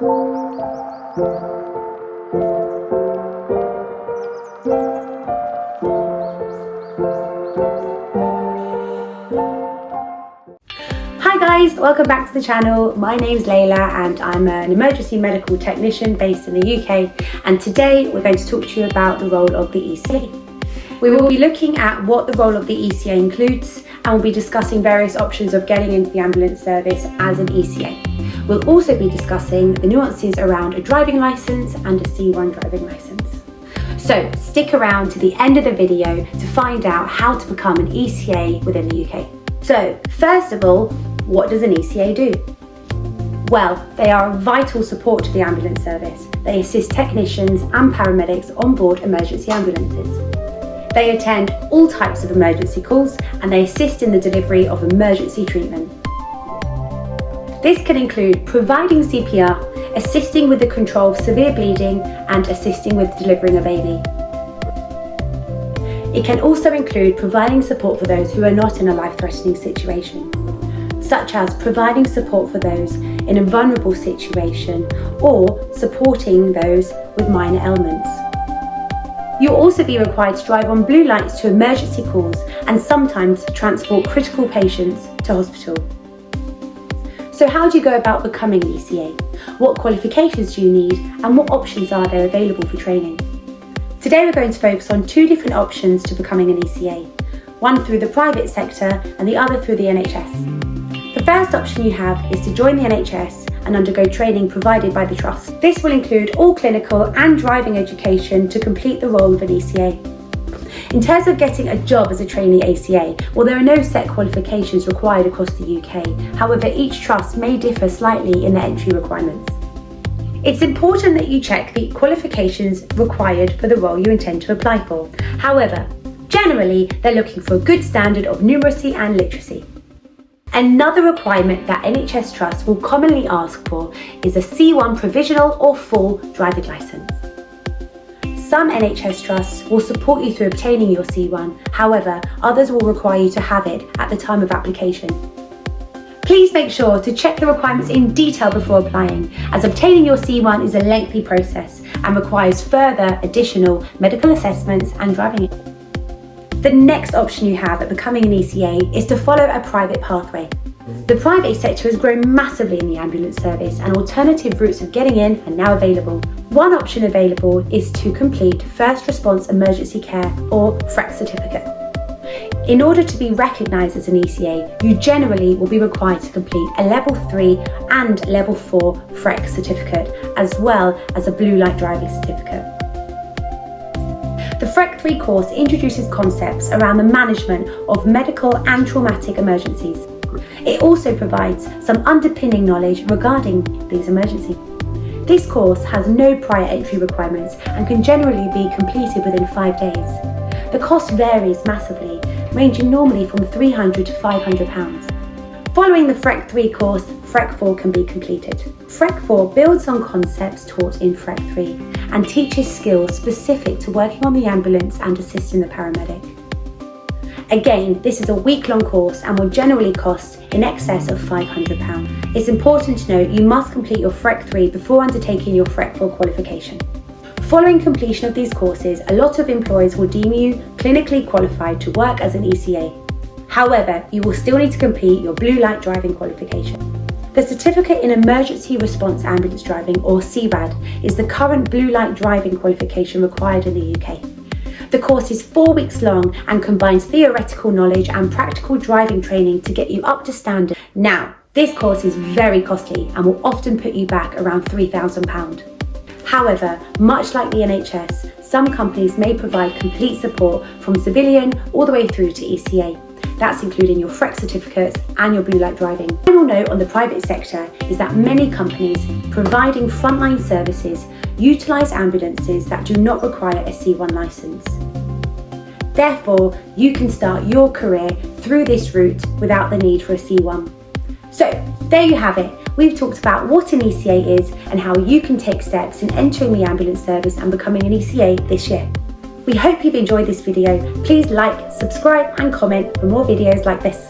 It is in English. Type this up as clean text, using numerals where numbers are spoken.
Hi guys, welcome back to the channel. My name's Leila and I'm an emergency medical technician based in the UK, and today we're going to talk to you about the role of the ECA. We will be looking at what the role of the ECA includes, and we'll be discussing various options of getting into the ambulance service as an ECA. We'll also be discussing the nuances around a driving licence and a C1 driving licence. So stick around to the end of the video to find out how to become an ECA within the UK. So first of all, what does an ECA do? Well, they are a vital support to the ambulance service. They assist technicians and paramedics on board emergency ambulances. They attend all types of emergency calls and they assist in the delivery of emergency treatment. This can include providing CPR, assisting with the control of severe bleeding and assisting with delivering a baby. It can also include providing support for those who are not in a life-threatening situation, such as providing support for those in a vulnerable situation or supporting those with minor ailments. You'll also be required to drive on blue lights to emergency calls and sometimes transport critical patients to hospital. So how do you go about becoming an ECA? What qualifications do you need and what options are there available for training? Today we're going to focus on two different options to becoming an ECA, one through the private sector and the other through the NHS. The first option you have is to join the NHS and undergo training provided by the Trust. This will include all clinical and driving education to complete the role of an ECA. In terms of getting a job as a trainee ACA, well, there are no set qualifications required across the UK. However, each trust may differ slightly in their entry requirements. It's important that you check the qualifications required for the role you intend to apply for. However, generally, they're looking for a good standard of numeracy and literacy. Another requirement that NHS trusts will commonly ask for is a C1 provisional or full driving licence. Some NHS trusts will support you through obtaining your C1, however, others will require you to have it at the time of application. Please make sure to check the requirements in detail before applying, as obtaining your C1 is a lengthy process and requires further additional medical assessments and driving. The next option you have at becoming an ECA is to follow a private pathway. The private sector has grown massively in the ambulance service and alternative routes of getting in are now available. One option available is to complete First Response Emergency Care or FREC certificate. In order to be recognised as an ECA, you generally will be required to complete a Level 3 and Level 4 FREC certificate, as well as a blue light driving certificate. The FREC 3 course introduces concepts around the management of medical and traumatic emergencies. It also provides some underpinning knowledge regarding these emergencies. This course has no prior entry requirements and can generally be completed within 5 days. The cost varies massively, ranging normally from £300 to £500. Following the FREC 3 course, FREC 4 can be completed. FREC 4 builds on concepts taught in FREC 3 and teaches skills specific to working on the ambulance and assisting the paramedic. Again, this is a week-long course and will generally cost in excess of £500. It's important to note you must complete your FREC 3 before undertaking your FREC 4 qualification. Following completion of these courses, a lot of employers will deem you clinically qualified to work as an ECA. However, you will still need to complete your blue light driving qualification. The Certificate in Emergency Response Ambulance Driving, or CRAD, is the current blue light driving qualification required in the UK. The course is 4 weeks long and combines theoretical knowledge and practical driving training to get you up to standard. Now, this course is very costly and will often put you back around £3,000. However, much like the NHS, some companies may provide complete support from civilian all the way through to ECA. That's including your FREC certificates and your blue light driving. The final note on the private sector is that many companies providing frontline services utilise ambulances that do not require a C1 licence. Therefore, you can start your career through this route without the need for a C1. So, there you have it. We've talked about what an ECA is and how you can take steps in entering the ambulance service and becoming an ECA this year. We hope you've enjoyed this video. Please like, subscribe and comment for more videos like this.